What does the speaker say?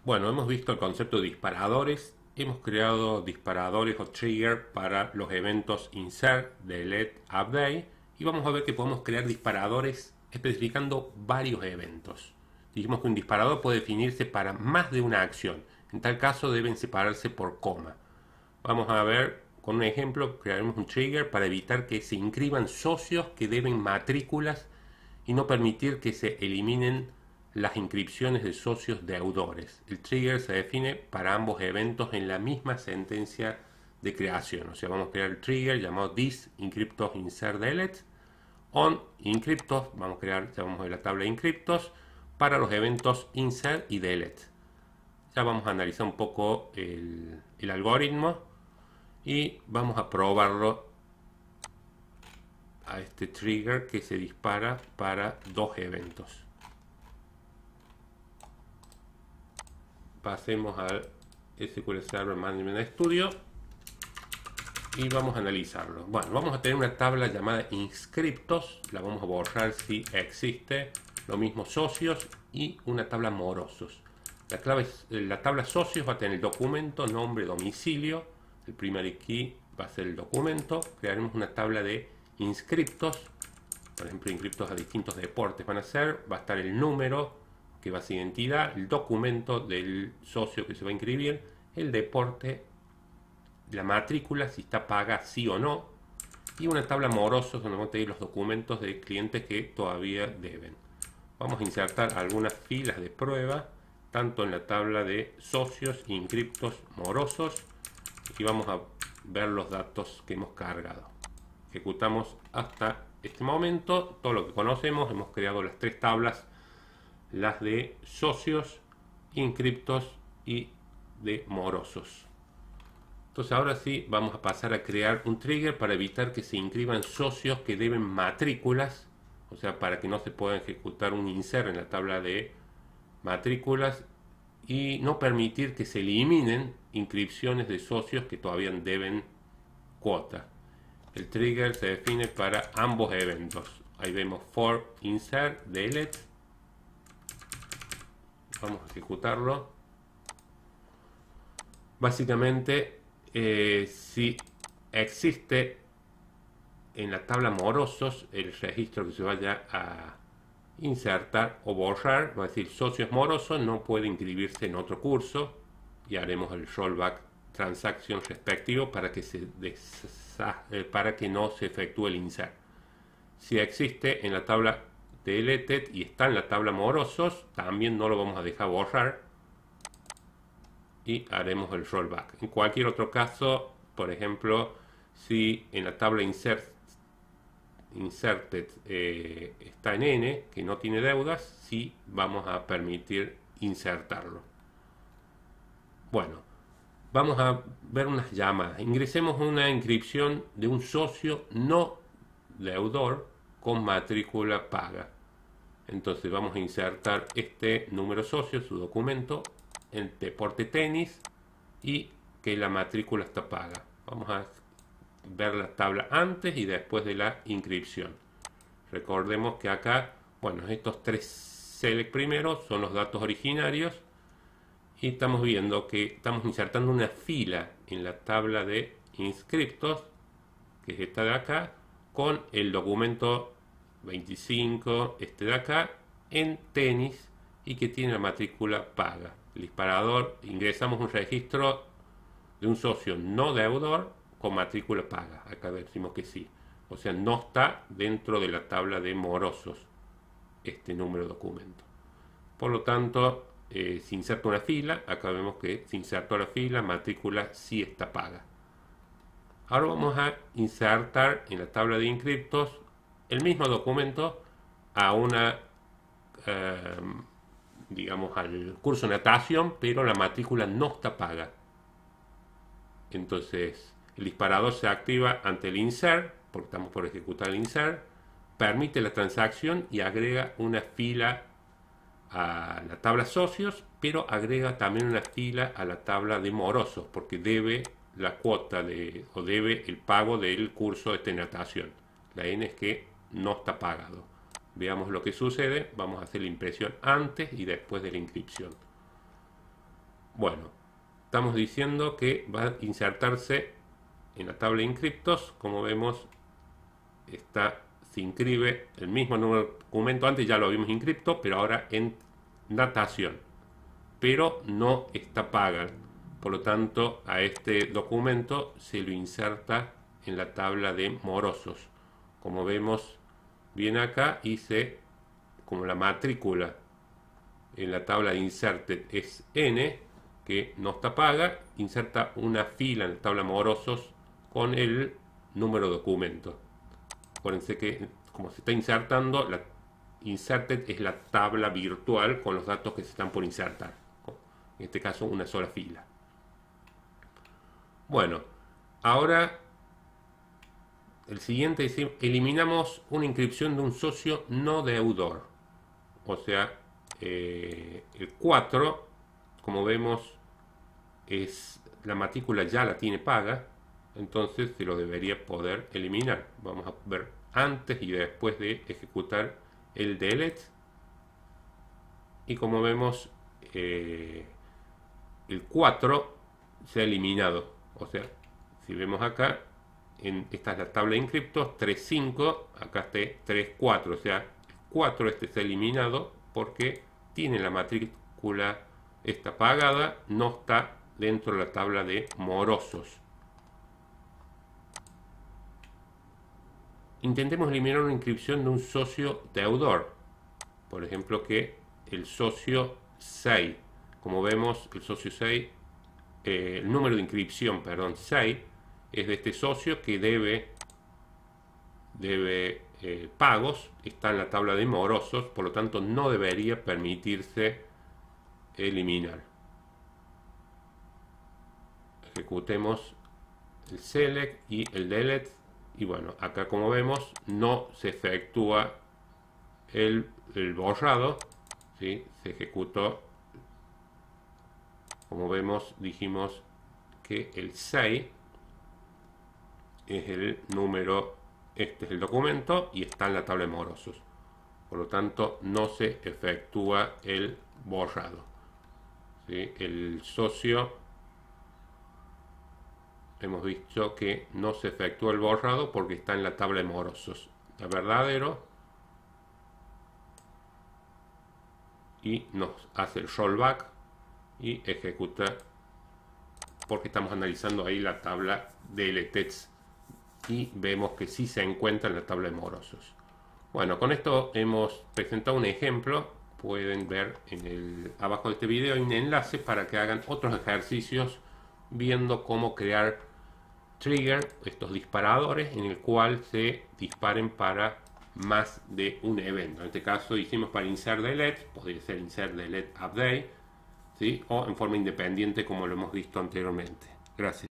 Bueno, hemos visto el concepto de disparadores. Hemos creado disparadores o trigger para los eventos insert, delete, update. Y vamos a ver que podemos crear disparadores especificando varios eventos. Dijimos que un disparador puede definirse para más de una acción. En tal caso deben separarse por coma. Vamos a ver con un ejemplo, crearemos un trigger para evitar que se inscriban socios que deben matrículas y no permitir que se eliminen las inscripciones de socios deudores. El trigger se define para ambos eventos en la misma sentencia de creación. O sea, vamos a crear el trigger llamado this encryptos insert delete on encryptos. Vamos a crear, ya vamos a ver la tabla de encryptos para los eventos insert y delete. Ya vamos a analizar un poco el algoritmo y vamos a probarlo a este trigger que se dispara para dos eventos. Pasemos al SQL Server Management Studio y vamos a analizarlo. Bueno, vamos a tener una tabla llamada inscriptos, la vamos a borrar si existe, lo mismo socios y una tabla morosos. La tabla socios va a tener el documento, nombre, domicilio, el primary key va a ser el documento. Crearemos una tabla de inscriptos, por ejemplo, inscriptos a distintos deportes van a ser, va a estar el número, que va a ser identidad, el documento del socio que se va a inscribir, el deporte, la matrícula, si está paga sí o no, y una tabla morosos donde vamos a tener los documentos de clientes que todavía deben. Vamos a insertar algunas filas de prueba, tanto en la tabla de socios, inscriptos, morosos, y vamos a ver los datos que hemos cargado. Ejecutamos hasta este momento todo lo que conocemos. Hemos creado las tres tablas, las de socios, inscriptos y de morosos. Entonces ahora sí vamos a pasar a crear un trigger para evitar que se inscriban socios que deben matrículas, o sea, para que no se pueda ejecutar un insert en la tabla de matrículas y no permitir que se eliminen inscripciones de socios que todavía deben cuota. El trigger se define para ambos eventos. Ahí vemos for insert delete. Vamos a ejecutarlo. Básicamente, si existe en la tabla morosos el registro que se vaya a insertar o borrar, va a decir socios morosos no puede inscribirse en otro curso y haremos el rollback transaction respectivo para que no se efectúe el insert. Si existe en la tabla deleted y está en la tabla morosos, también no lo vamos a dejar borrar y haremos el rollback. En cualquier otro caso, por ejemplo, si en la tabla inserted está en N, que no tiene deudas, sí vamos a permitir insertarlo. Bueno, vamos a ver unas llamadas. Ingresemos una inscripción de un socio no deudor con matrícula paga. Entonces vamos a insertar este número socio, su documento, el deporte tenis y que la matrícula está paga. Vamos a ver la tabla antes y después de la inscripción. Recordemos que acá, bueno, estos tres select primeros son los datos originarios y estamos viendo que estamos insertando una fila en la tabla de inscriptos, que es esta de acá, con el documento 25, este de acá, en tenis y que tiene la matrícula paga. El disparador, ingresamos un registro de un socio no deudor con matrícula paga. Acá decimos que sí. O sea, no está dentro de la tabla de morosos este número de documento. Por lo tanto, se inserta una fila. Acá vemos que se insertó la fila, matrícula sí está paga. Ahora vamos a insertar en la tabla de inscriptos el mismo documento a una, digamos, al curso de natación, pero la matrícula no está paga. Entonces, el disparador se activa ante el insert, porque estamos por ejecutar el insert, permite la transacción y agrega una fila a la tabla socios, pero agrega también una fila a la tabla de morosos, porque debe la cuota o debe el pago del curso de natación. La N es que no está pagado. Veamos lo que sucede. Vamos a hacer la impresión antes y después de la inscripción. Bueno, estamos diciendo que va a insertarse en la tabla de inscriptos. Como vemos, se inscribe el mismo número de documento. Antes ya lo habíamos inscrito, pero ahora en natación. Pero no está paga. Por lo tanto, a este documento se lo inserta en la tabla de morosos. Como vemos bien acá, hice como la matrícula en la tabla de inserted es N, que no está paga, inserta una fila en la tabla morosos con el número de documento. Acuérdense que como se está insertando, la inserted es la tabla virtual con los datos que se están por insertar. En este caso, una sola fila. Bueno, ahora el siguiente dice, eliminamos una inscripción de un socio no deudor. O sea, el 4, como vemos, la matrícula ya la tiene paga, entonces se lo debería poder eliminar. Vamos a ver antes y después de ejecutar el delete. Y como vemos, el 4 se ha eliminado. O sea, si vemos acá, esta es la tabla de inscriptos, 3.5, acá está 3.4, o sea, el 4 se ha eliminado porque tiene la matrícula esta pagada, no está dentro de la tabla de morosos. Intentemos eliminar una inscripción de un socio deudor, por ejemplo que el socio 6, como vemos el socio 6, el número de inscripción, perdón, 6, es de este socio que debe pagos, está en la tabla de morosos, por lo tanto no debería permitirse eliminar. Ejecutemos el select y el delete y bueno, acá como vemos no se efectúa el borrado, ¿sí? Se ejecutó, como vemos, dijimos que el 6 es el número, este es el documento y está en la tabla de morosos, por lo tanto no se efectúa el borrado, ¿sí? El socio, hemos visto que no se efectúa el borrado porque está en la tabla de morosos. El verdadero, y nos hace el rollback y ejecuta, porque estamos analizando ahí la tabla de LTEX y vemos que sí se encuentra en la tabla de morosos. Bueno, con esto hemos presentado un ejemplo. Pueden ver abajo de este video hay un enlace para que hagan otros ejercicios viendo cómo crear trigger, estos disparadores en el cual se disparen para más de un evento. En este caso hicimos para insert delete, podría ser insert delete update, ¿sí? O en forma independiente como lo hemos visto anteriormente. Gracias.